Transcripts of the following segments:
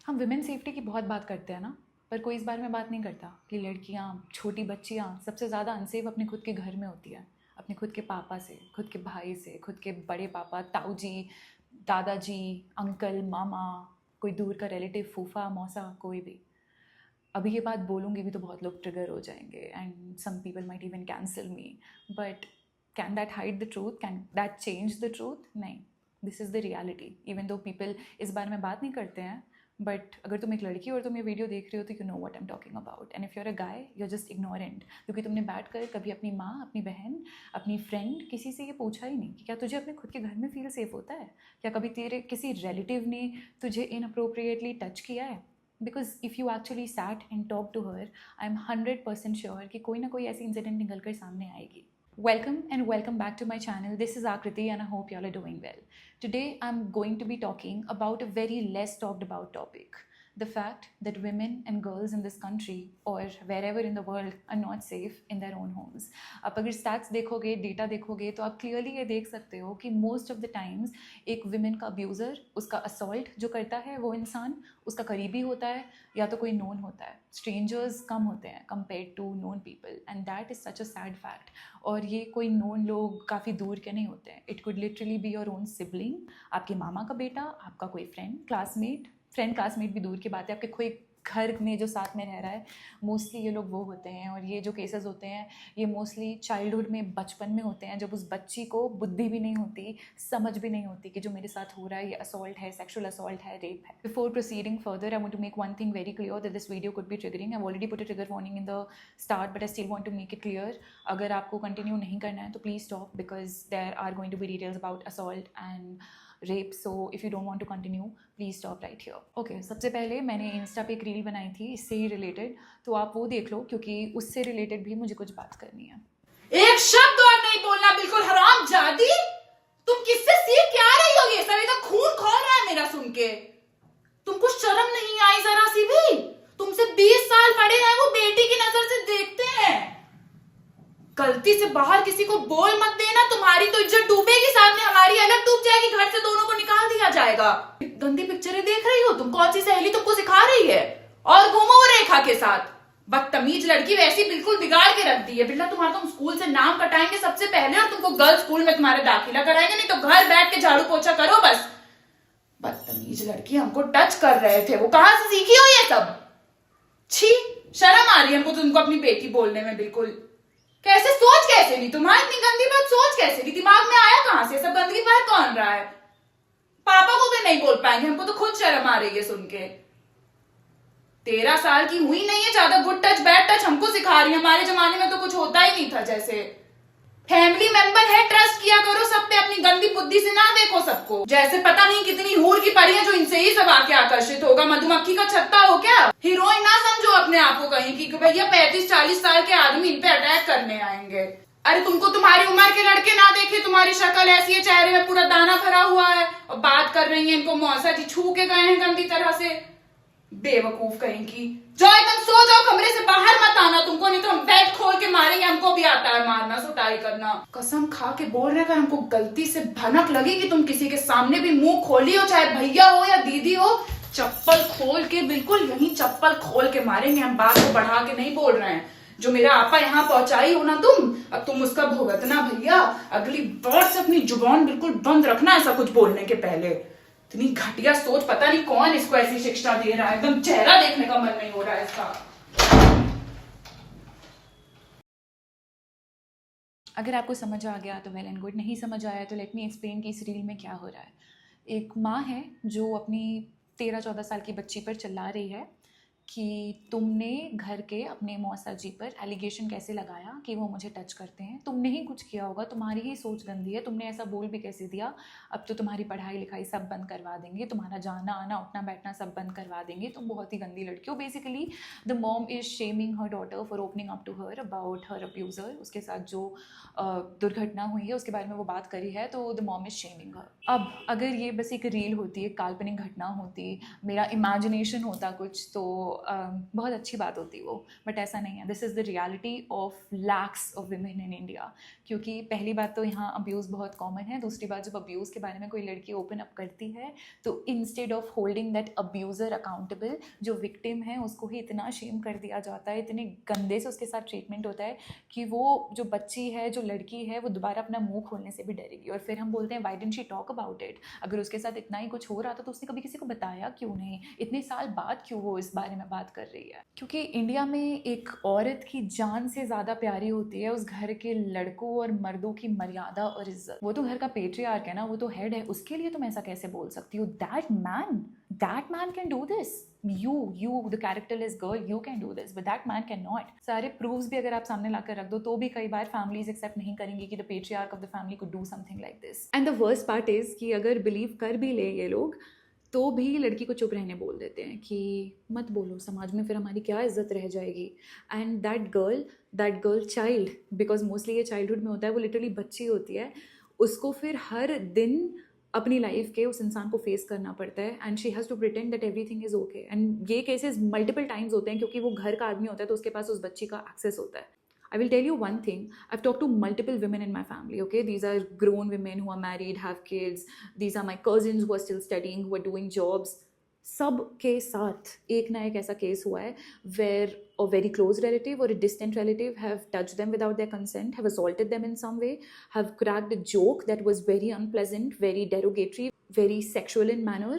हम women safety की बहुत बात करते हैं ना, पर कोई इस बारे में बात नहीं करता कि लड़कियाँ, छोटी बच्चियाँ सबसे ज़्यादा अनसेफ अपने खुद के घर में होती है। अपने खुद के पापा से, खुद के भाई से, खुद के बड़े पापा, ताऊ जी, दादाजी, अंकल, मामा, कोई दूर का रिलेटिव, फूफा, मौसा, कोई भी। अभी ये बात बोलूँगी भी तो बहुत लोग ट्रिगर हो जाएंगे and some people might even cancel me, but can that hide the truth? Can that change the truth? नहीं, this is the reality. Even though people इस बारे में बात नहीं करते हैं, बट अगर तुम एक लड़की और तुम ये वीडियो देख रहे हो तो you know what I am talking about. And if you are a guy you are just ignorant, क्योंकि तुमने बैठ कर कभी अपनी माँ, अपनी बहन, अपनी फ्रेंड, किसी से ये पूछा ही नहीं कि क्या तुझे अपने खुद के घर में फील सेफ होता है? क्या कभी तेरे किसी रिलेटिव ने तुझे इनअप्रोप्रिएटली टच किया है? Because if you actually sat and talk to her, I am 100% sure कि कोई ना कोई ऐसी इंसिडेंट निकल कर सामने आएगी. Welcome and welcome back to my channel. This is Akriti and I hope y'all are doing well. Today I'm going to be talking about a very less talked about topic. The fact that women and girls in this country or wherever in the world are not safe in their own homes. आप अगर stats देखोगे, data देखोगे तो आप clearly ये देख सकते हो कि most of the times एक women का abuser, उसका assault जो करता है वो इंसान उसका करीबी होता है या तो कोई known होता है. Strangers कम होते हैं compared to known people and that is such a sad fact. और ये कोई नोन लोग काफ़ी दूर के नहीं होते हैं. It could literally be your own sibling, आपके मामा का बेटा, आपका कोई फ्रेंड क्लासमेट भी दूर की बात है, आपके कोई घर में जो साथ में रह रहा है. मोस्टली ये लोग वो होते हैं और ये जो केसेस होते हैं ये मोस्टली चाइल्डहुड में, बचपन में होते हैं, जब उस बच्ची को बुद्धि भी नहीं होती, समझ भी नहीं होती कि जो मेरे साथ हो रहा है ये असॉल्ट है, सेक्सुअल असॉल्ट है, रेप है. Before proceeding further I want to make one thing very clear that this video could be triggering. I already put a trigger warning in the start but I still want to make it clear. अगर आपको continue नहीं करना है तो please stop because there are going to be details about assault and rape. So if you don't want to continue please stop right here. Okay, सबसे पहले मैंने Insta पे एक रील बनाई थी इससे ही रिलेटेड, तो आप वो देख लो क्योंकि उससे रिलेटेड भी मुझे कुछ बात करनी है. एक शब्द और नहीं बोलना, बिल्कुल हराम जादी. तुम किससे सीख क्या रही हो? ये सब एकदम खून खौल रहा है मेरा सुन के. तुमको शर्म नहीं आई जरा सी भी? तुमसे 20 साल बड़े हैं, वो बेटी की नजर से देखते हैं. गलती से बाहर किसी को बोल मत देना, तुम्हारी तो इज्जत डूबेगी, साथ में हमारी अलग डूब जाएगी, घर से दोनों को निकाल दिया जाएगा. गंदी पिक्चरें देख रही हो तुम? कौन सी सहेली तुमको सिखा रही है? और घूमो वो रेखा के साथ. बदतमीज लड़की, वैसी बिल्कुल बिगाड़ के रख दी है. बिल्ला तुम्हारा तुम स्कूल से नाम कटाएंगे सबसे पहले और तुमको गर्ल्स स्कूल में तुम्हारे दाखिला कराएंगे, नहीं तो घर बैठ के झाड़ू पोछा करो बस. बदतमीज लड़की, हमको टच कर रहे थे, वो कहां से सीखी हो ये सब? छी, शर्म आ रही है हमको तुमको अपनी बेटी बोलने में. बिल्कुल कैसे सोच कैसे ली तुम्हारी? इतनी गंदी बात सोच कैसे ली? दिमाग में आया कहां से? सब गंदगी बात कौन रहा है? पापा को भी नहीं बोल पाएंगे, हमको तो खुद शर्म आ रही है सुन के. 13 साल की हुई नहीं है ज्यादा, गुड टच बैड टच हमको सिखा रही है. हमारे जमाने में तो कुछ होता ही नहीं था. जैसे फैमिली मेंबर है, ट्रस्ट किया करो सब पे, अपनी गंदी बुद्धि से ना देखो सबको. जैसे पता नहीं कितनी हूर की परी है जो इनसे ही सब आके आकर्षित होगा. मधुमक्खी का छत्ता हो क्या? हीरोइन ना समझो अपने आप को कहीं की भैया 35-40 साल के आदमी इन पे अटैक करने आएंगे. अरे तुमको तुम्हारी उम्र के लड़के ना देखे, तुम्हारी शक्ल ऐसी है, चेहरे में पूरा दाना भरा हुआ है और बात कर रही है, इनको मौसा जी छू के गए हैं गंदी तरह से. बेवकूफ कहीं की. जाओ एकदम सो जाओ, कमरे से बाहर मत आना तुमको, नहीं तो हम बेड खोल के मारेंगे. हमको भी आता है मारना, सुटाई करना. कसम खा के बोल रहे, अगर हमको गलती से भनक लगी कि तुम किसी के सामने भी मुंह खोली हो, चाहे भैया हो या दीदी हो, चप्पल खोल के, बिल्कुल यही चप्पल खोल के मारेंगे. हम बात को बढ़ा के नहीं बोल रहे हैं. जो मेरा आपा यहाँ पहुंचाई हो ना तुम, अब तुम उसका भुगतना भैया. अगली बार से अपनी जुबान बिल्कुल बंद रखना ऐसा कुछ बोलने के पहले. इतनी घटिया सोच, पता नहीं कौन इसको ऐसी शिक्षा दे रहा है. एकदम चेहरा देखने का मन नहीं हो रहा है इसका. अगर आपको समझ आ गया तो वेल एंड गुड, नहीं समझ आया तो लेट मी एक्सप्लेन कि इस रील में क्या हो रहा है. एक माँ है जो अपनी 13-14 साल की बच्ची पर चिल्ला रही है कि तुमने घर के अपने मौसा जी पर एलिगेशन कैसे लगाया कि वो मुझे टच करते हैं. तुमने ही कुछ किया होगा, तुम्हारी ही सोच गंदी है, तुमने ऐसा बोल भी कैसे दिया. अब तो तुम्हारी पढ़ाई लिखाई सब बंद करवा देंगे, तुम्हारा जाना आना उठना बैठना सब बंद करवा देंगे, तुम बहुत ही गंदी लड़की हो. Basically the mom is shaming her daughter for opening up to her about her abuser. उसके साथ जो दुर्घटना हुई है उसके बारे में वो बात करी है, तो द मॉम इज़ शेमिंग हर. अब अगर ये बस एक रील होती, एक काल्पनिक घटना होती, मेरा इमेजिनेशन होता कुछ, तो बहुत अच्छी बात होती वो, बट ऐसा नहीं है. This is the reality of lakhs of women in India. क्योंकि पहली बात तो यहाँ अब्यूज़ बहुत कॉमन है. दूसरी बात, जब अब्यूज़ के बारे में कोई लड़की ओपन अप करती है तो instead of holding that abuser accountable, जो विक्टिम है उसको ही इतना शेम कर दिया जाता है, इतने गंदे से उसके साथ ट्रीटमेंट होता है कि वो जो बच्ची है, जो लड़की है, वो दोबारा अपना मुंह खोलने से भी डरेगी. और फिर हम बोलते हैं, why didn't she talk about it? अगर उसके साथ इतना ही कुछ हो रहा था तो उसने कभी किसी को बताया क्यों नहीं? इतने साल बाद क्यों वो इस बारे में बात कर रही है? क्योंकि इंडिया में एक औरत की जान से ज़्यादा प्यारी होती है उस घर के लड़कों और मर्दों की मर्यादा और इज्जत. वो तो घर का पेट्रियार्क है ना, वो तो हेड है, उसके लिए तुम ऐसा कैसे बोल सकती हो? That man can do this. You, the characterless girl, you can do this, but that man cannot. सारे proofs भी अगर आप सामने लाकर रख दो तो भी कई बार families accept नहीं करेंगी कि the patriarch of the family could do something like this. And the worst part is कि अगर believe कर भी ले ये लोग तो भी लड़की को चुप रहने बोल देते हैं कि मत बोलो, समाज में फिर हमारी क्या इज्जत रह जाएगी. And that girl child, because mostly ये चाइल्डहुड में होता है, वो लिटरली बच्ची होती है, उसको फिर हर दिन अपनी लाइफ के उस इंसान को फेस करना पड़ता है. And she has to pretend that everything is okay. And ये केसेस मल्टीपल टाइम्स होते हैं क्योंकि वो घर का आदमी होता है तो उसके पास उस बच्ची का एक्सेस होता है. I will tell you one thing. I've talked to multiple women in my family, okay? These are grown women who are married, have kids. These are my cousins who are still studying, who are doing jobs. सब के साथ एक ना एक ऐसा case हुआ है where a very close relative or a distant relative have touched them without their consent, have assaulted them in some way, have cracked a joke that was very unpleasant, very derogatory, very sexual in manner,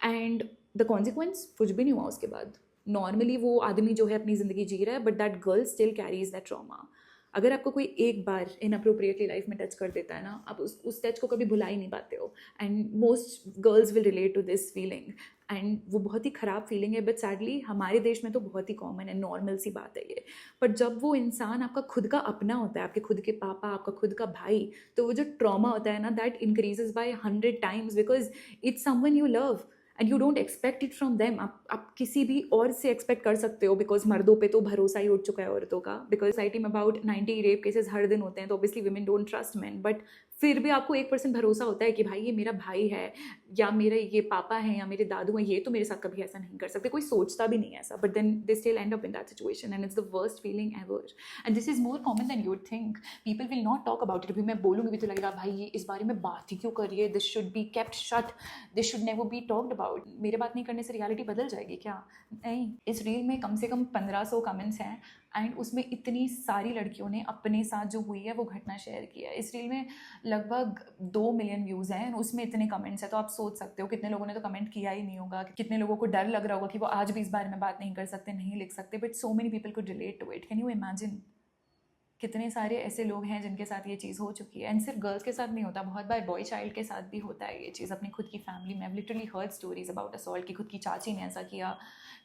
and the consequence कुछ भी नहीं हुआ उसके बाद. Normally वो आदमी जो है अपनी ज़िंदगी जी रहा है, but that girl still carries that trauma. अगर आपको कोई एक बार इनअप्रोप्रिएटली लाइफ में टच कर देता है ना, आप उस टच को कभी भुला ही नहीं पाते हो. And most girls will relate to this feeling. And वो बहुत ही ख़राब फीलिंग है, बट सैडली हमारे देश में तो बहुत ही कॉमन है, नॉर्मल सी बात है ये. बट जब वो इंसान आपका खुद का अपना होता है, आपके खुद के पापा, आपका खुद का भाई, तो वो जो ट्रॉमा होता है ना, that increases by 100 times because it's someone you love. And you don't expect it from them. आप किसी भी और से एक्सपेक्ट कर सकते हो, बिकॉज मर्दों पे तो भरोसा ही उठ चुका है औरतों का. बिकॉज सोसाइटी में अबाउट 90 रेप केसेस हर दिन होते हैं, तो obviously women don't trust man. But फिर भी आपको 1% भरोसा होता है कि भाई ये मेरा भाई है, या मेरे ये पापा हैं, या मेरे दादू हैं, ये तो मेरे साथ कभी ऐसा नहीं कर सकते. कोई सोचता भी नहीं है ऐसा, but then they still end up in that situation and it's the worst feeling ever. And this is more common than you'd think. People will not talk about it. अभी मैं बोलूँगी भी तो लगेगा भाई ये इस बारे में बात ही क्यों कर रही है, this should be kept shut, this should never be talked about. मेरे बात नहीं करने से रियलिटी बदल जाएगी क्या? नहीं. इस रील में कम से कम 1500 कमेंट्स हैं एंड उसमें इतनी सारी लड़कियों ने अपने साथ जो हुई है वो घटना शेयर की है. इस रील में लगभग 2 मिलियन व्यूज़ हैं, उसमें इतने कमेंट्स हैं, तो आप सोच सकते हो कितने लोगों ने तो कमेंट किया ही नहीं होगा, कितने लोगों को डर लग रहा होगा कि वो आज भी इस बारे में बात नहीं कर सकते, नहीं लिख सकते. But so many people could relate to it. Can you imagine कितने सारे ऐसे लोग हैं जिनके साथ ये चीज़ हो चुकी है. एंड सिर्फ गर्ल्स के साथ नहीं होता, बहुत बार बॉय चाइल्ड के साथ भी होता है ये चीज़. अपनी खुद की फैमिली में literally heard stories about assault की खुद की चाची ने ऐसा किया,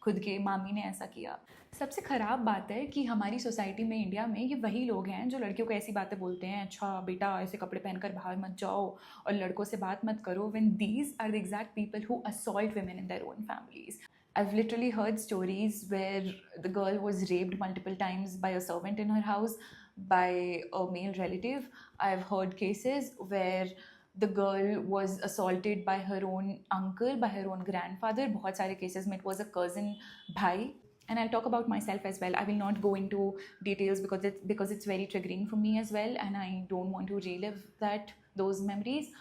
खुद के मामी ने ऐसा किया. सबसे ख़राब बात है कि हमारी सोसाइटी में, इंडिया में, ये वही लोग हैं जो लड़कियों को ऐसी बातें बोलते हैं, अच्छा बेटा ऐसे कपड़े पहनकर बाहर मत जाओ और लड़कों से बात मत करो, when these are the exact people who assault women in their own families. I've literally heard stories where the girl was raped multiple times by a servant in her house, by a male relative. I've heard cases where the girl was assaulted by her own uncle, by her own grandfather. बहुत सारे cases में it was a cousin, भाई. And I'll talk about myself as well. I will not go into details because it's very triggering for me as well, and I don't want to relive those memories.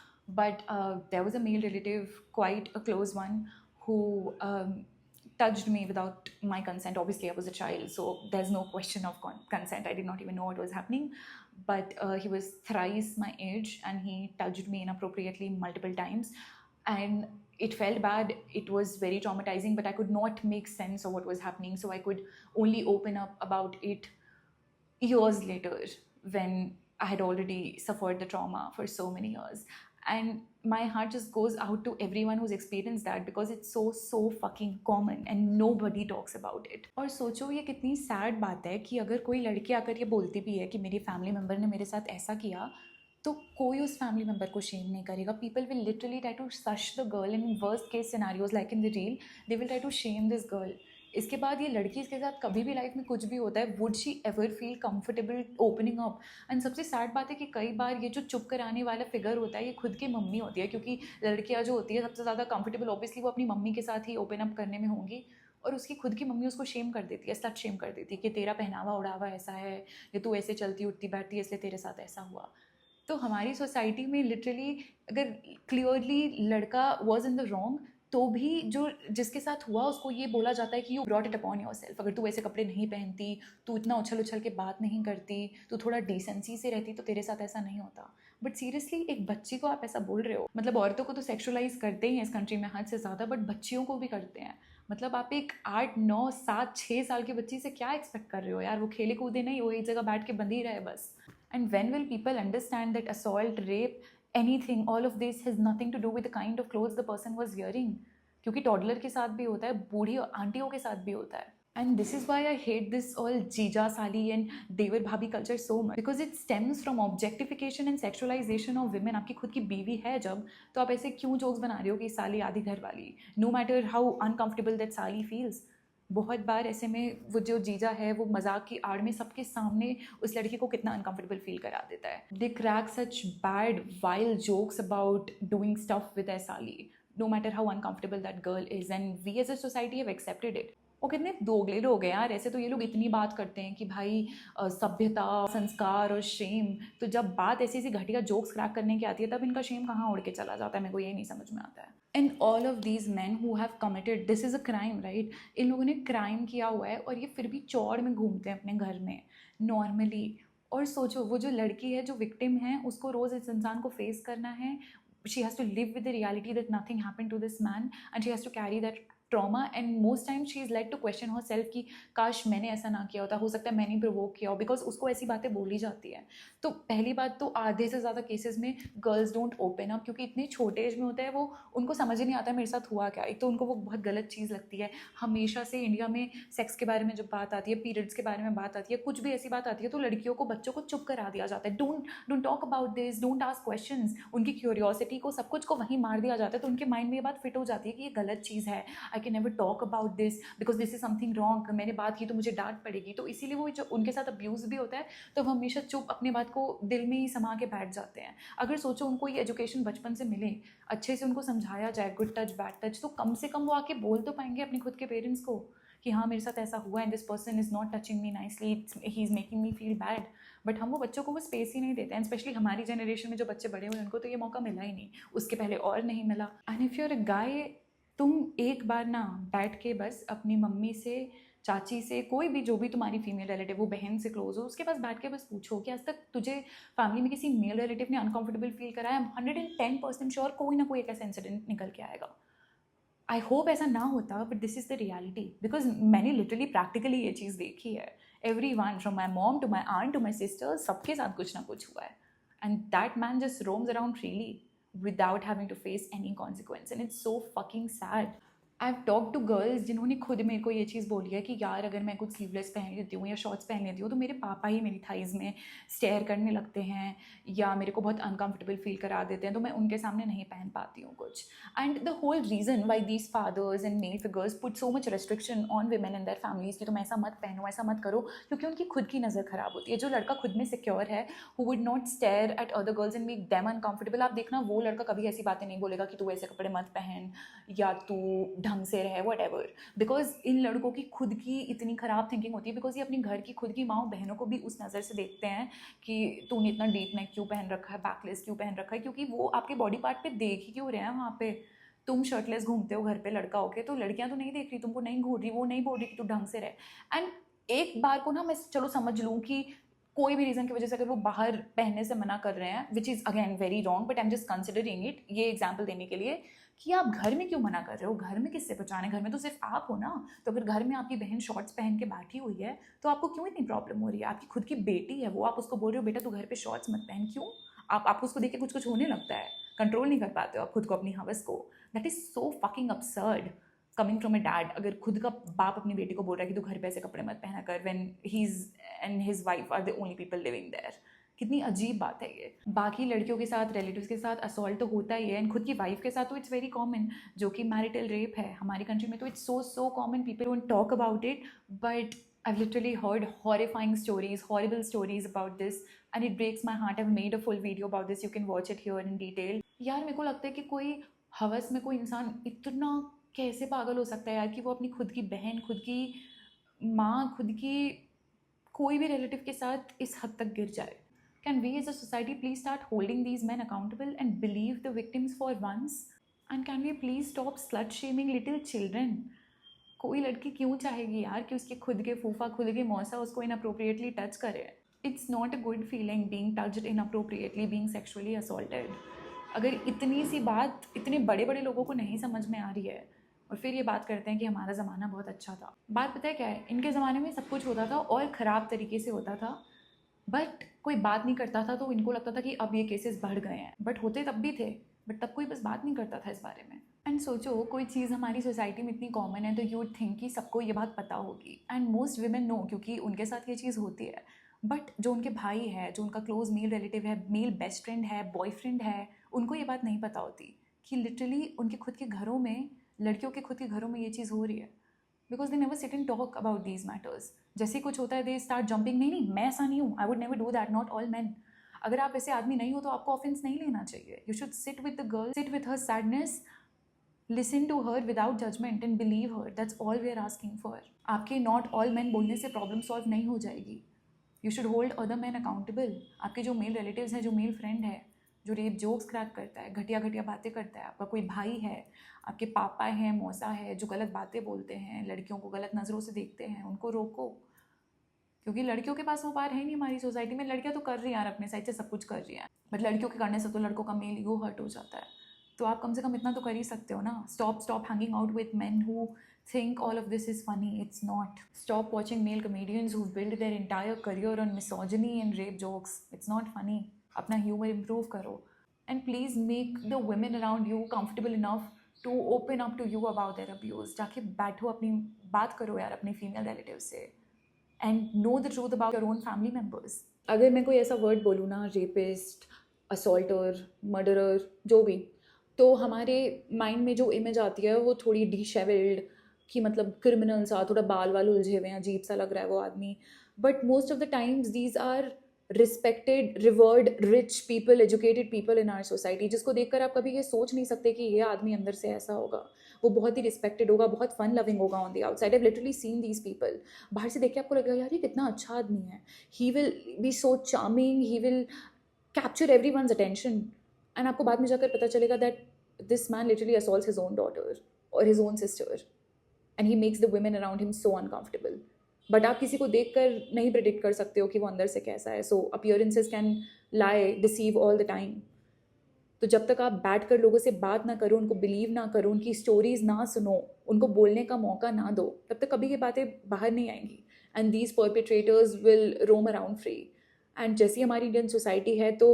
But there was a male relative, quite a close one, who touched me without my consent. Obviously, I was a child, so there's no question of consent. I did not even know what was happening. But he was thrice my age, and he touched me inappropriately multiple times. And it felt bad. It was very traumatizing, but I could not make sense of what was happening. So I could only open up about it years later when I had already suffered the trauma for so many years. And my heart just goes out to everyone who's experienced that because it's so fucking common and nobody talks about it. और सोचो ये कितनी sad बात है कि अगर कोई लड़की आकर ये बोलती भी है कि मेरी फैमिली मेम्बर ने मेरे साथ ऐसा किया, तो कोई उस फैमिली मेम्बर को शेम नहीं करेगा. People will literally try to shush the girl in worst case scenarios like in the reel. They will try to shame this girl. इसके बाद ये लड़की इसके साथ कभी भी लाइफ में कुछ भी होता है, would she ever feel comfortable opening up? And सबसे सैड बात है कि कई बार ये जो चुप कराने वाला फिगर होता है ये खुद की मम्मी होती है, क्योंकि लड़कियां जो होती है सबसे ज़्यादा कंफर्टेबल ऑब्वियसली वो अपनी मम्मी के साथ ही ओपन अप करने में होंगी. और उसकी खुद की मम्मी उसको शेम कर देती है, सच शेम कर देती है कि तेरा पहनावा उड़ावा ऐसा है, या तू ऐसे चलती उठती बैठती है इसलिए तेरे साथ ऐसा हुआ। तो हमारी सोसाइटी में लिटरली अगर क्लियरली लड़का वॉज इन द रॉन्ग तो भी जो जिसके साथ हुआ उसको ये बोला जाता है कि you brought it upon your self. अगर तू ऐसे कपड़े नहीं पहनती, तू इतना उछल उछल के बात नहीं करती, तू थोड़ा डिसेंसी से रहती तो तेरे साथ ऐसा नहीं होता। बट सीरियसली एक बच्ची को आप ऐसा बोल रहे हो, मतलब औरतों को तो सेक्सुअलाइज करते ही हैं इस कंट्री में हद से ज़्यादा, बट बच्चियों को भी करते हैं। मतलब आप एक 8, 9, 7, 6 साल की बच्ची से क्या एक्सपेक्ट कर रहे हो यार? वो खेले कूदे नहीं, वो एक जगह बैठ के बंधी रहे बस। And when will people understand that assault, rape, anything, all of this has nothing to do with the kind of clothes the person was wearing? क्योंकि टॉडलर के साथ भी होता है, बूढ़ी आंटियों के साथ भी होता है। And this is why I hate this all जीजा साली and देवर भाभी culture so much, because it stems from objectification and sexualization of women. आपकी खुद की बीवी है जब, तो आप ऐसे क्यों जोक्स बना रहे हो कि साली आधी घर वाली, no matter how uncomfortable that साली feels. बहुत बार ऐसे में वो जो जीजा है वो मजाक की आड़ में सबके सामने उस लड़की को कितना अनकंफर्टेबल फील करा देता है। दे crack such bad wild jokes about doing stuff with that साली, no matter how uncomfortable that girl is, and we as a society have accepted it. वो कितने दोगले लोग हैं यार। ऐसे तो ये लोग इतनी बात करते हैं कि भाई सभ्यता, संस्कार और शेम, तो जब बात ऐसी ऐसी घटिया जोक्स क्रैक करने की आती है तब इनका शेम कहाँ उड़ के चला जाता है, मेरे को ये नहीं समझ में आता है। And all of these man who have committed, this is a crime right, इन लोगों ने क्राइम किया हुआ है और ये फिर भी चौड़ में घूमते हैं अपने घर में नॉर्मली। और सोचो वो जो लड़की है जो विक्टिम है उसको रोज़ इस इंसान को फेस करना है। She has to live with the reality that nothing happened to this man and she has to carry that trauma, and most times she is led to question herself कि काश मैंने ऐसा ना किया होता, हो सकता है मैंने प्रोवोक किया हो, बिकॉज उसको ऐसी बातें बोली जाती है। तो पहली बात तो आधे से ज़्यादा केसेस में गर्ल्स डोंट ओपन अप क्योंकि इतने छोटे एज में होता है, वो उनको समझ ही नहीं आता मेरे साथ हुआ क्या। एक तो उनको वो बहुत गलत चीज़ लगती है। हमेशा से इंडिया में सेक्स के बारे में जब बात आती है, पीरियड्स के बारे में बात आती है, कुछ भी ऐसी बात आती है तो लड़कियों को, बच्चों को चुप करा दिया जाता है। Don't talk about this, don't ask questions. उनकी क्यूरियोसिटी को, सब कुछ को वहीं मार दिया जाता है। तो उनके माइंड में ये बात फिट हो जाती है कि ये गलत चीज़ है, I can never talk about this because this is something wrong, मैंने बात की तो मुझे डांट पड़ेगी। तो इसीलिए वो जो उनके साथ अब्यूज़ भी होता है तो वो हमेशा चुप अपनी बात को दिल में ही समा के बैठ जाते हैं। अगर सोचो उनको ये एजुकेशन बचपन से मिले, अच्छे से उनको समझाया जाए गुड टच बैड टच, तो कम से कम वो आके बोल तो पाएंगे अपने खुद के पेरेंट्स को कि हाँ मेरे साथ ऐसा हुआ and this person is not touching me nicely, he is making me feel bad. But हम वो बच्चों को वो स्पेस ही नहीं देते हैं। स्पेशली हमारी जनरेशन में जो बच्चे बड़े हुए उनको तो ये मौका मिला ही नहीं, उसके पहले और नहीं मिला। And if you are a guy, तुम एक बार ना बैठ के बस अपनी मम्मी से, चाची से, कोई भी जो भी तुम्हारी फीमेल रिलेटिव, वो बहन से क्लोज हो, उसके पास बैठ के बस पूछो कि आज तक तुझे फैमिली में किसी मेल रिलेटिव ने अनकंफर्टेबल फील कराया। 110% श्योर कोई ना कोई एक ऐसा इंसिडेंट निकल के आएगा। आई होप ऐसा ना होता, but this is the reality because मैंने लिटरली प्रैक्टिकली ये चीज़ देखी है। Everyone from my mom to my aunt to my sister, सबके साथ कुछ ना कुछ हुआ है। And that man just roams around freely without having to face any consequence, and it's so fucking sad. I have talk to girls जिन्होंने खुद मेरे को ये चीज़ बोली है कि यार अगर मैं कुछ स्लीवलेस पहन लेती हूँ या शॉर्ट्स पहन लेती हूँ तो मेरे पापा ही मेरी थाइज़ में स्टेयर करने लगते हैं या मेरे को बहुत अनकंफर्टेबल फील करा देते हैं, तो मैं उनके सामने नहीं पहन पाती हूँ कुछ। And the whole reason why these fathers and male figures put so much restriction on women and their families कि तुम ऐसा मत पहनो, ऐसा मत करो, क्योंकि उनकी खुद की नज़र ख़राब होती है। जो लड़का खुद में सिक्योर है, who would not stare at other girls and make them uncomfortable, आप देखना वो लड़का कभी ऐसी बातें नहीं बोलेगा कि तू ऐसे कपड़े मत पहन या तू ढंग से रहे, वट एवर। बिकॉज इन लड़कों की खुद की इतनी ख़राब थिंकिंग होती है, बिकॉज ये अपनी घर की खुद की माँ बहनों को भी उस नज़र से देखते हैं कि तूने इतना डीप नेक क्यों पहन रखा है, बैकलेस क्यों पहन रखा है, क्योंकि वो आपके बॉडी पार्ट पे देख ही क्यों रहे हैं वहाँ पे। तुम शर्टलेस घूमते हो घर पे लड़का होके, तो लड़कियाँ तो नहीं देख रही, तुमको नहीं घूर रही, वो नहीं बोल रही कि तू ढंग से रहे। एंड एक बार को ना मैं चलो समझ लूँ कि कोई भी रीज़न की वजह से अगर वो बाहर पहनने से मना कर रहे हैं, which is again very wrong, but I am just considering it, ये एग्जाम्पल देने के लिए कि आप घर में क्यों मना कर रहे हो, घर में किससे बचाने, घर में तो सिर्फ आप हो ना। तो अगर घर में आपकी बहन शॉर्ट्स पहन के बैठी हुई है तो आपको क्यों इतनी प्रॉब्लम हो रही है? आपकी खुद की बेटी है वो, आप उसको बोल रहे हो बेटा तू घर पे शॉर्ट्स मत पहन, क्यों? आपको उसको देख के कुछ कुछ होने लगता है, कंट्रोल नहीं कर पाते हो आप खुद को, अपनी हवस को। That is so fucking absurd coming from a dad. अगर खुद का बाप अपनी बेटी को बोल रहा है कि तू घर पे ऐसे कपड़े मत पहना कर, when he is and his wife are the only people living there. कितनी अजीब बात है ये। बाकी लड़कियों के साथ, रिलेटिव्स के साथ असॉल्ट तो होता ही है, एंड खुद की वाइफ के साथ तो इट्स वेरी कॉमन, जो कि मैरिटल रेप है हमारी कंट्री में, तो it's so common, people don't talk about it. But I've literally heard horrifying stories, horrible stories about this, and it breaks my heart. I've made a full video about this. You can watch it here in detail. यार मेरे को लगता है कि कोई हवस में कोई इंसान इतना कैसे पागल हो सकता है यार कि वो अपनी खुद की बहन, खुद की माँ, खुद की कोई भी रिलेटिव के साथ इस हद तक गिर जाए? Can we as a society please start holding these men accountable and believe the victims for once? And can we please stop slut shaming little children? कोई लड़की क्यों चाहेगी यार कि उसके खुद के फूफा, खुद के मौसा उसको इनअप्रोप्रिएटली टच करे? It's not a good feeling being touched inappropriately, being sexually assaulted. अगर इतनी सी बात इतने बड़े बड़े लोगों को नहीं समझ में आ रही है और फिर ये बात करते हैं कि हमारा ज़माना बहुत अच्छा था. बात पता है क्या है, इनके ज़माने में सब कुछ होता था और ख़राब तरीके से होता था, बट कोई बात नहीं करता था तो इनको लगता था कि अब ये केसेस बढ़ गए हैं. बट होते तब भी थे, बट तब कोई बस बात नहीं करता था इस बारे में. एंड सोचो, कोई चीज़ हमारी सोसाइटी में इतनी कॉमन है तो यू वुड थिंक कि सबको ये बात पता होगी. एंड मोस्ट विमेन नो, क्योंकि उनके साथ ये चीज़ होती है. बट जो उनके भाई है, जो उनका क्लोज मेल रिलेटिव है, मेल बेस्ट फ्रेंड है, बॉयफ्रेंड है, उनको ये बात नहीं पता होती कि लिटरली उनके खुद के घरों में, लड़कियों के खुद के घरों में ये चीज़ हो रही है. Because they never sit and talk about these matters. जैसे ही कुछ होता है दे स्टार्ट जंपिंग. नहीं नहीं, मैं ऐसा नहीं हूँ, I would never do that, not all man. अगर आप ऐसे आदमी नहीं हो तो आपको ऑफेंस नहीं लेना चाहिए. You should sit with the girl, sit with her sadness, listen to her without judgment and believe her. That's all we are asking for. आपके नॉट ऑल मैन बोलने से प्रॉब्लम सॉल्व नहीं हो जाएगी. You should hold other man accountable. आपके जो mail relatives हैं, जो मेल फ्रेंड है, जो रेप जोक्स क्रैक करता है, घटिया घटिया बातें करता है, आपका कोई भाई है, आपके पापा हैं, मौसा है, जो गलत बातें बोलते हैं, लड़कियों को गलत नज़रों से देखते हैं, उनको रोको. क्योंकि लड़कियों के पास वो पार है नहीं हमारी सोसाइटी में. लड़कियां तो कर रही हैं यार, अपने साइड से सब कुछ कर रही हैं, बट लड़कियों के करने से तो लड़कों का मेल ईगो हर्ट हो जाता है. तो आप कम से कम इतना तो कर ही सकते हो ना. Stop hanging out with men who think all of this is funny. It's not. Stop watching male comedians who've built their entire career on misogyny and rape jokes. It's not funny. अपना humor improve करो. And please make the women around you comfortable enough to open up to you about their abuse. जाके बैठो, अपनी बात करो यार अपनी female relatives से. And know the truth about your own family members. अगर मैं कोई ऐसा word बोलूँ ना, rapist, assaulter, murderer, जो भी, तो हमारे माइंड में जो इमेज आती है वो थोड़ी डिशेवल्ड, कि मतलब क्रिमिनल सा, थोड़ा बाल वाल उलझे हुए हैं, अजीब सा लग रहा है वो आदमी. But most of the times these are respected, revered, rich people, educated people in our society, जिसको देखकर आप कभी ये सोच नहीं सकते कि ये आदमी अंदर से ऐसा होगा. वो बहुत ही रिस्पेक्टेड होगा, बहुत फन लविंग होगा on the outside. I have literally seen these people. बाहर से देख के आपको लगेगा यार ये कितना अच्छा आदमी है, he will be so charming, he will capture everyone's attention. And आपको बाद में जाकर पता चलेगा that this man literally assaults his own daughter or his own sister, and he makes the women around him so uncomfortable. But आप किसी को देखकर नहीं प्रेडिक्ट कर सकते हो कि वो अंदर से कैसा है. So appearances can lie, deceive all the time. तो जब तक आप बैठ कर लोगों से बात ना करो, उनको बिलीव ना करो, उनकी स्टोरीज ना सुनो, उनको बोलने का मौका ना दो, तब तक कभी ये बातें बाहर नहीं आएंगी. And these perpetrators will roam around free. And जैसी हमारी इंडियन सोसाइटी है तो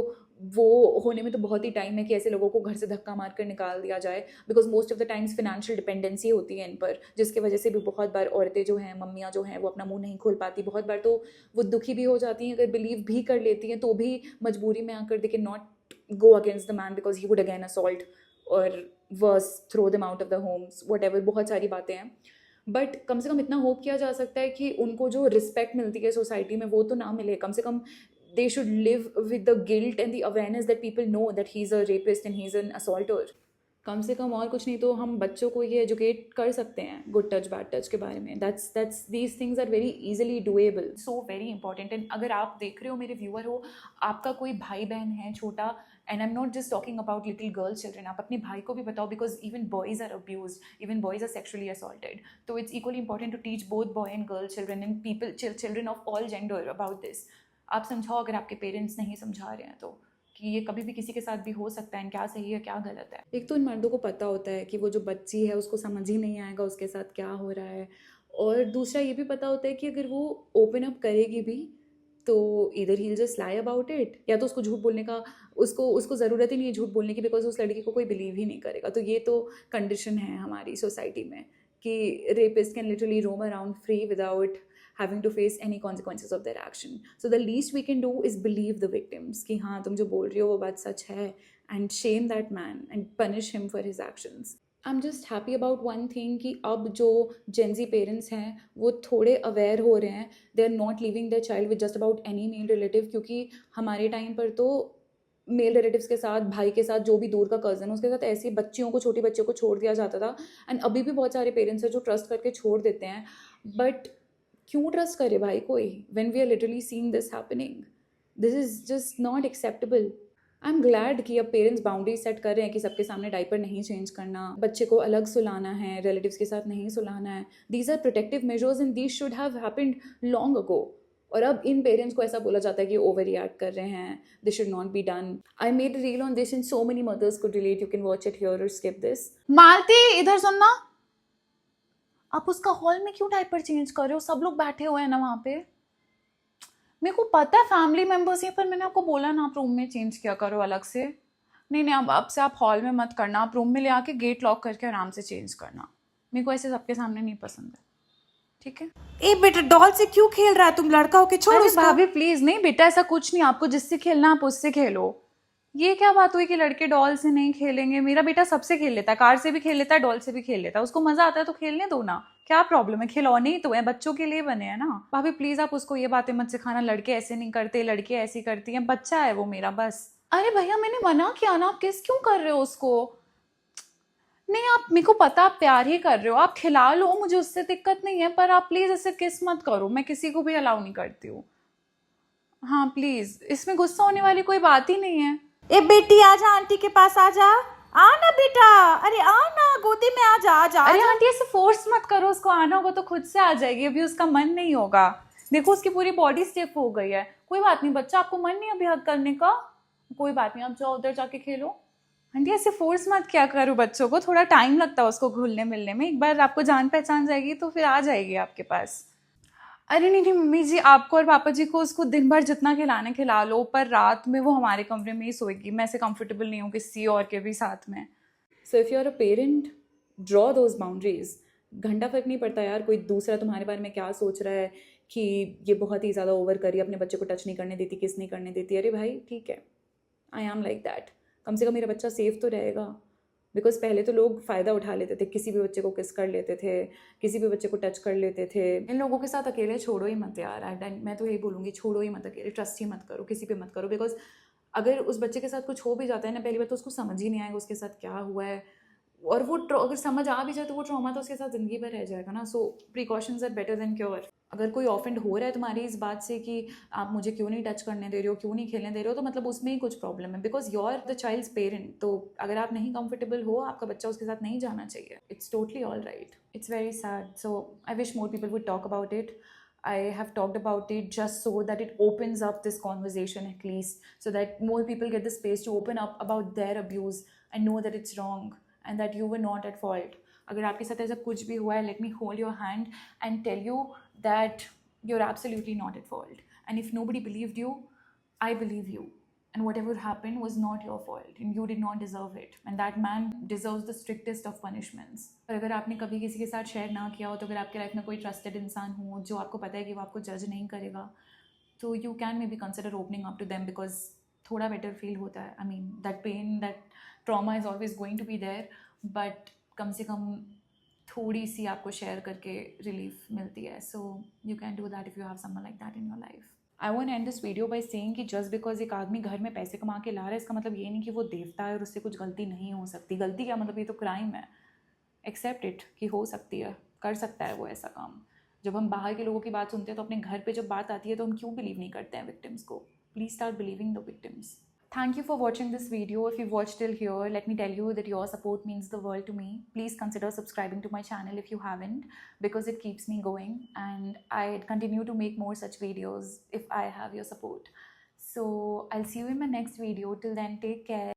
वो होने में तो बहुत ही टाइम है कि ऐसे लोगों को घर से धक्का मार कर निकाल दिया जाए. Because most of the times financial dependency होती है इन पर, जिसकी वजह से भी बहुत बार औरतें जो हैं, मम्मियाँ जो हैं, वो अपना मुंह नहीं खोल पाती. बहुत बार तो वो दुखी भी हो जाती हैं, अगर बिलीव भी कर लेती हैं तो भी मजबूरी में आकर they can not go against the man because he would again assault और worse, throw them out of the homes, whatever. बहुत सारी बातें हैं. बट कम से कम इतना होप किया जा सकता है कि उनको जो रिस्पेक्ट मिलती है सोसाइटी में वो तो ना मिले. कम से कम they should live with the guilt and the awareness that people know that he's a rapist and he's an assaulter. कम से कम और कुछ नहीं तो हम बच्चों को ये एजुकेट कर सकते हैं गुड टच बैड टच के बारे में. that's these things are very easily doable. So very important. And अगर आप देख रहे हो, मेरे व्यूअर हो, आपका कोई भाई बहन है छोटा, and I'm not just talking about little girl children, आप अपने भाई को भी बताओ, because even boys are abused, even boys are sexually assaulted. So it's equally important to teach both boy and girl children and people, children of all gender about this. आप समझाओ अगर आपके पेरेंट्स नहीं समझा रहे हैं तो, कि ये कभी भी किसी के साथ भी हो सकता है, क्या सही है क्या गलत है. एक तो इन मर्दों को पता होता है कि वो जो बच्ची है उसको समझ ही नहीं आएगा उसके साथ क्या हो रहा है. और दूसरा ये भी पता होता है कि अगर वो ओपन अप करेगी भी तो इधर ही जस्ट लाई अबाउट इट, या तो उसको झूठ बोलने का, उसको ज़रूरत ही नहीं है झूठ बोलने की, बिकॉज उस लड़की को कोई बिलीव ही नहीं करेगा. तो ये तो कंडीशन है हमारी सोसाइटी में कि rapist can literally roam around free without having to face any consequences of their action. So the least we can do is believe the victims कि हाँ तुम जो बोल रही हो वो बात सच है, and shame that man and punish him for his actions. I'm just happy about one thing कि अब जो Gen Z parents हैं वो थोड़े aware हो रहे हैं. They are not leaving their child with just about any male relative, क्योंकि हमारे टाइम पर तो मेल रिलेटिव्स के साथ, भाई के साथ, जो भी दूर का कज़न उसके साथ ऐसी बच्चियों को, छोटी बच्चियों को छोड़ दिया जाता था। एंड अभी भी बहुत सारे पेरेंट्स हैं जो ट्रस्ट करके छोड़ देते हैं, बट क्यों ट्रस्ट करे भाई कोई, when we are literally seeing this happening? This is just not acceptable. I am glad कि अब पेरेंट्स बाउंड्रीज सेट कर रहे हैं कि सबके सामने डायपर नहीं चेंज करना, बच्चे को अलग सुलाना है, रिलेटिव्स के साथ नहीं सुलाना है। These are protective measures and these should have happened long ago. और अब इन पेरेंट्स को ऐसा बोला जाता है कि ओवर रिएक्ट कर रहे हैं, this should not be done. I made a reel on this and so many mothers could relate, you can watch it here और स्किप दिस। मालती इधर सुनना, आप उसका हॉल में क्यों डायपर चेंज कर रहे हो? सब लोग बैठे हुए हैं ना वहाँ पे। मेरे को पता है फैमिली मेंबर्स हैं, पर मैंने आपको बोला ना आप रूम में चेंज किया करो अलग से। नहीं, अब से आप हॉल में मत करना, आप रूम में ले आके गेट लॉक करके आराम से चेंज करना। मेरे को ऐसे सबके सामने नहीं पसंद है, ठीक है? ए बेटा, डॉल से क्यों खेल रहा है? तुम लड़का होके छोड़ अरे उसको। भाभी प्लीज, नहीं बेटा ऐसा कुछ नहीं, आपको जिससे खेलना आप उससे खेलो। ये क्या बात हुई कि लड़के डॉल से नहीं खेलेंगे? मेरा बेटा सबसे खेल लेता है, कार से भी खेल लेता है, डॉल से भी खेल लेता है, उसको मजा आता है तो खेलने दो ना, क्या प्रॉब्लम है? खिलौने ही तो है, बच्चों के लिए बने हैं ना। भाभी प्लीज आप उसको ये बातें मत सिखाना, लड़के ऐसे नहीं करते, लड़के ऐसी करती हैं, बच्चा है वो मेरा बस। अरे भैया मैंने मना किया ना, आप किस क्यों कर रहे हो उसको? नहीं, आप, मेरे को पता आप प्यार ही कर रहे हो, आप खिला लो, मुझे उससे दिक्कत नहीं है, पर आप प्लीज ऐसे किस मत करो, मैं किसी को भी अलाउ नहीं करती हूँ। हाँ प्लीज, इसमें गुस्सा होने वाली कोई बात ही नहीं है। ए बेटी, आजा आंटी के पास, आजा। आना बेटा, अरे आना, गोदी में आजा आजा। अरे आंटी ऐसे फोर्स मत करो, उसको आना होगा तो खुद से आ जाएगी, अभी उसका मन नहीं होगा। देखो उसकी पूरी बॉडी स्टिफ हो गई है। कोई बात नहीं बच्चा, आपको मन नहीं अभी हग करने का, कोई बात नहीं, आप जाओ उधर जाके खेलो। आंटी ऐसे फोर्स मत क्या करो बच्चों को, थोड़ा टाइम लगता है उसको घुलने मिलने में, एक बार आपको जान पहचान जाएगी तो फिर आ जाएगी आपके पास। अरे नहीं मम्मी जी, आपको और पापा जी को उसको दिन भर जितना खिलाने खिला लो, पर रात में वो हमारे कमरे में ही सोएगी, मैं ऐसे कंफर्टेबल नहीं हूँ किसी और के भी साथ में। So if you are a parent, draw those boundaries. घंटा फर्क नहीं पड़ता यार कोई दूसरा तुम्हारे बारे में क्या सोच रहा है कि ये बहुत ही ज़्यादा ओवर करी, अपने बच्चे को टच नहीं करने देती, किस नहीं करने देती। अरे भाई ठीक है, आई एम लाइक दैट, कम से कम मेरा बच्चा सेफ तो रहेगा। बिकॉज पहले तो लोग फ़ायदा उठा लेते थे, किसी भी बच्चे को किस कर लेते थे, किसी भी बच्चे को टच कर लेते थे। इन लोगों के साथ अकेले छोड़ो ही मत यार, मैं तो यही बोलूँगी, छोड़ो ही मत अकेले, ट्रस्ट ही मत करो, किसी पे मत करो। बिकॉज अगर उस बच्चे के साथ कुछ हो भी जाता है ना, पहली बार तो उसको समझ ही नहीं आएगा उसके साथ क्या हुआ है, और वो अगर समझ आ भी जाए तो वो ट्रॉमा तो उसके साथ ज़िंदगी भर रह जाएगा ना। So precautions are better than cure. अगर कोई ऑफेंड हो रहा है तुम्हारी इस बात से कि आप मुझे क्यों नहीं टच करने दे रहे हो, क्यों नहीं खेलने दे रहे हो, तो मतलब उसमें ही कुछ प्रॉब्लम है, because you are the child's parent. तो अगर आप नहीं कंफर्टेबल हो, आपका बच्चा उसके साथ नहीं जाना चाहिए, it's totally all right. It's very sad, so I wish more people would talk about it. I have talked about it just so that it opens up this conversation at least, so that more people get the space to open up about their abuse and know that it's wrong and that you were not at fault. अगर आपके साथ ऐसा कुछ भी हुआ है, let me hold your hand and tell you that you're absolutely not at fault. And if nobody believed you, I believe you. And whatever happened was not your fault and you did not deserve it. And that man deserves the strictest of punishments. और अगर आपने कभी किसी के साथ share ना किया हो, तो अगर आपके लाइफ में कोई ट्रस्टेड इंसान हो जो आपको पता है कि वो आपको जज नहीं करेगा, तो you can maybe consider opening up to them, because थोड़ा बेटर फील होता है। I mean that pain, that trauma is always going to be there, but कम से कम थोड़ी सी आपको शेयर करके रिलीफ मिलती है। So you can do that if you have someone like that in your life. I want and this video by saying कि just because एक आदमी घर में पैसे कमा के ला रहा है, इसका मतलब ये नहीं कि वो देवता है और उससे कुछ गलती नहीं हो सकती। गलती क्या मतलब, ये तो क्राइम है। एक्सेप्ट इट कि हो सकती है, कर सकता है वो ऐसा काम। जब हम बाहर के लोगों की बात सुनते हैं तो अपने घर पे जब बात आती है तो हम क्यों बिलीव नहीं करते हैं विक्टिम्स को? Please start believing the victims. Thank you for watching this video. If you've watched till here, let me tell you that your support means the world to me. Please consider subscribing to my channel if you haven't, because it keeps me going and I'd continue to make more such videos if I have your support. So I'll see you in my next video. Till then, take care.